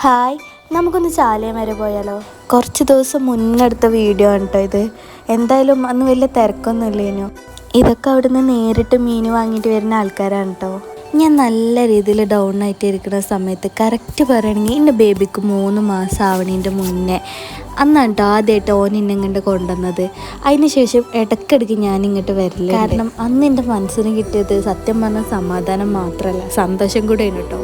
Hi, നമുക്കൊന്ന് ചാലിയം വരെ പോയാലോ? കുറച്ച് ദിവസം മുന്നെടുത്ത വീഡിയോ ആണ് കേട്ടോ ഇത്. എന്തായാലും അന്ന് വലിയ തിരക്കൊന്നും ഇല്ലേനു. ഇതൊക്കെ അവിടുന്ന് നേരിട്ട് മീൻ വാങ്ങിയിട്ട് വരുന്ന ആൾക്കാരാണ് കേട്ടോ. ഞാൻ നല്ല രീതിയിൽ ഡൗൺ ആയിട്ട് ഇരിക്കുന്ന സമയത്ത് കറക്റ്റ് പറയുകയാണെങ്കിൽ എൻ്റെ ബേബിക്ക് 3 മാസം ആവണതിൻ്റെ മുന്നേ അന്നാണ് കേട്ടോ ആദ്യമായിട്ട് ഓൻ ഇങ്ങോട്ട് കൊണ്ടുവന്നത്. അതിന് ശേഷം ഇടയ്ക്കിടയ്ക്ക് ഞാൻ ഇങ്ങോട്ട് വരില്ല. കാരണം അന്ന് എൻ്റെ മനസ്സിന് കിട്ടിയത് സത്യം പറഞ്ഞാൽ സമാധാനം മാത്രമല്ല, സന്തോഷം കൂടെയാണ് കേട്ടോ.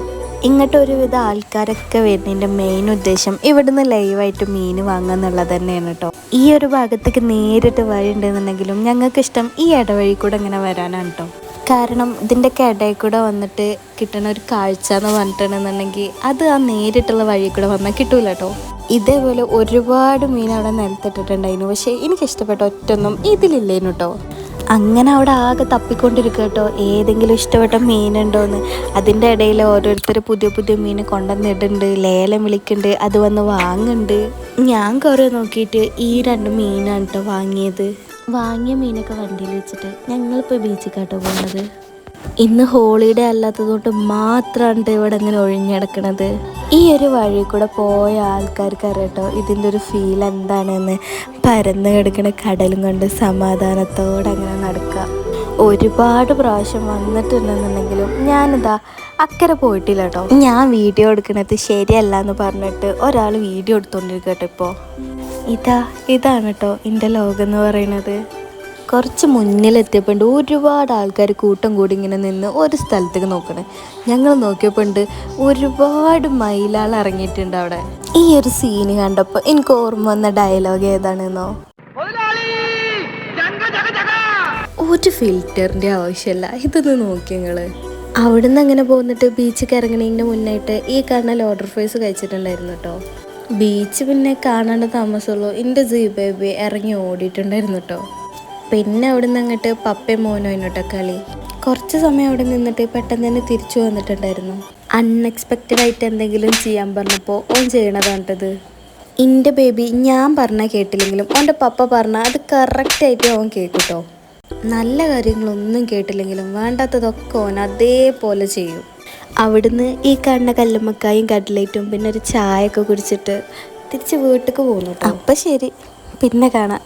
ഇങ്ങോട്ട് ഒരുവിധ ആൾക്കാരൊക്കെ വരുന്നതിൻ്റെ മെയിൻ ഉദ്ദേശം ഇവിടുന്ന് ലൈവായിട്ട് മീൻ വാങ്ങുക എന്നുള്ളത് തന്നെയാണ് കേട്ടോ. ഈ ഒരു ഭാഗത്തേക്ക് നേരിട്ട് വഴി ഉണ്ടെന്നുണ്ടെങ്കിലും ഞങ്ങൾക്ക് ഇഷ്ടം ഈ ഇടവഴി കൂടെ ഇങ്ങനെ വരാനാണ് കേട്ടോ. കാരണം ഇതിൻ്റെയൊക്കെ ഇടയിൽ കൂടെ വന്നിട്ട് കിട്ടുന്ന ഒരു കാഴ്ച എന്ന് പറഞ്ഞിട്ടുണ്ടെന്നുണ്ടെങ്കിൽ അത് ആ നേരിട്ടുള്ള വഴി കൂടെ വന്നാൽ കിട്ടൂല കേട്ടോ. ഇതേപോലെ ഒരുപാട് മീൻ അവിടെ നിലത്തിട്ടിട്ടുണ്ടായിരുന്നു. പക്ഷേ എനിക്കിഷ്ടപ്പെട്ട ഒറ്റൊന്നും ഇതിലില്ലേനു കേട്ടോ. അങ്ങനെ അവിടെ ആകെ തപ്പിക്കൊണ്ടിരിക്കുക കേട്ടോ, ഏതെങ്കിലും ഇഷ്ടപ്പെട്ട മീനുണ്ടോയെന്ന്. അതിൻ്റെ ഇടയിൽ ഓരോരുത്തർ പുതിയ പുതിയ മീൻ കൊണ്ടുവന്നിടുന്നുണ്ട്, ലേലം വിളിക്കുന്നുണ്ട്, അത് വന്ന് വാങ്ങുന്നുണ്ട്. ഞാൻ കുറേ നോക്കിയിട്ട് ഈ 2 മീനാണ് കേട്ടോ വാങ്ങിയത്. വാങ്ങിയ മീനൊക്കെ വണ്ടിയിൽ വെച്ചിട്ട് ഞങ്ങളിപ്പോൾ ബീച്ചിക്കാട്ടോ പോകുന്നത്. ഇന്ന് ഹോളിഡേ അല്ലാത്തതുകൊണ്ട് മാത്രമാണ് ഇവിടെ ഇങ്ങനെ ഒഴിഞ്ഞിടക്കണത്. ഈ ഒരു വഴി കൂടെ പോയ ആൾക്കാർക്ക് അറിയാട്ടോ ഇതിൻ്റെ ഒരു ഫീൽ എന്താണെന്ന്. പരന്ന് കിടക്കുന്ന കടലും കൊണ്ട് സമാധാനത്തോടെ അങ്ങനെ നടക്കുക. ഒരുപാട് പ്രാവശ്യം വന്നിട്ടുണ്ടെന്നുണ്ടെങ്കിലും ഞാനിതാ അക്കരെ പോയിട്ടില്ല കേട്ടോ. ഞാൻ വീഡിയോ എടുക്കണത് ശരിയല്ല എന്ന് പറഞ്ഞിട്ട് ഒരാൾ വീഡിയോ എടുത്തോണ്ടിരിക്കുക കേട്ടോ. ഇപ്പോൾ ഇതാണ് കേട്ടോ എൻ്റെ ലോകം എന്ന് പറയുന്നത്. കുറച്ച് മുന്നിലെത്തിയപ്പോണ്ട് ഒരുപാട് ആൾക്കാർ കൂട്ടം കൂടി ഇങ്ങനെ നിന്ന് ഒരു സ്ഥലത്തേക്ക് നോക്കണേ. ഞങ്ങൾ നോക്കിയപ്പോൾ ഉണ്ട് ഒരുപാട് മയിലാൾ ഇറങ്ങിയിട്ടുണ്ട് അവിടെ. ഈ ഒരു സീന് കണ്ടപ്പോൾ എനിക്ക് ഓർമ്മ വന്ന ഡയലോഗ് ഏതാണെന്നോ? ഒരു ഫിൽറ്ററിൻ്റെ ആവശ്യമില്ല, ഇതൊന്ന് നോക്കി നിങ്ങൾ. അവിടുന്ന് അങ്ങനെ പോന്നിട്ട് ബീച്ചിൽ ഇറങ്ങണതിൻ്റെ മുന്നായിട്ട് ഈ കാണുന്ന ലോഡർ ഫ്രൈസ് കഴിച്ചിട്ടുണ്ടായിരുന്നു കേട്ടോ. ബീച്ച് പിന്നെ കാണാണ്ട് താമസമുള്ളൂ. എൻ്റെ ബേബി ഇറങ്ങി ഓടിയിട്ടുണ്ടായിരുന്നു കേട്ടോ. പിന്നെ അവിടെ നിന്ന് അങ്ങോട്ട് പപ്പയും മോനും അതിനോട്ടോ കളി. കുറച്ച് സമയം അവിടെ നിന്നിട്ട് പെട്ടെന്ന് തന്നെ തിരിച്ചു വന്നിട്ടുണ്ടായിരുന്നു. അൺഎക്സ്പെക്റ്റഡ് ആയിട്ട് എന്തെങ്കിലും ചെയ്യാൻ പറഞ്ഞപ്പോൾ ഓൻ ചെയ്യണതാണ്ടത്. എൻ്റെ ബേബി ഞാൻ പറഞ്ഞാൽ കേട്ടില്ലെങ്കിലും ഓൻ്റെ പപ്പ പറഞ്ഞാൽ അത് കറക്റ്റായിട്ട് ഓൻ കേൾക്കൂട്ടോ. നല്ല കാര്യങ്ങളൊന്നും കേട്ടില്ലെങ്കിലും വേണ്ടാത്തതൊക്കെ ഓൻ അതേപോലെ ചെയ്യും. അവിടുന്ന് ഈ കാണുന്ന കല്ലുമ്മക്കായും കട്ട്ലേറ്റും പിന്നെ ഒരു ചായ ഒക്കെ കുടിച്ചിട്ട് തിരിച്ച് വീട്ടിലേക്ക് പോകുന്നു. അപ്പം ശരി, പിന്നെ കാണാം.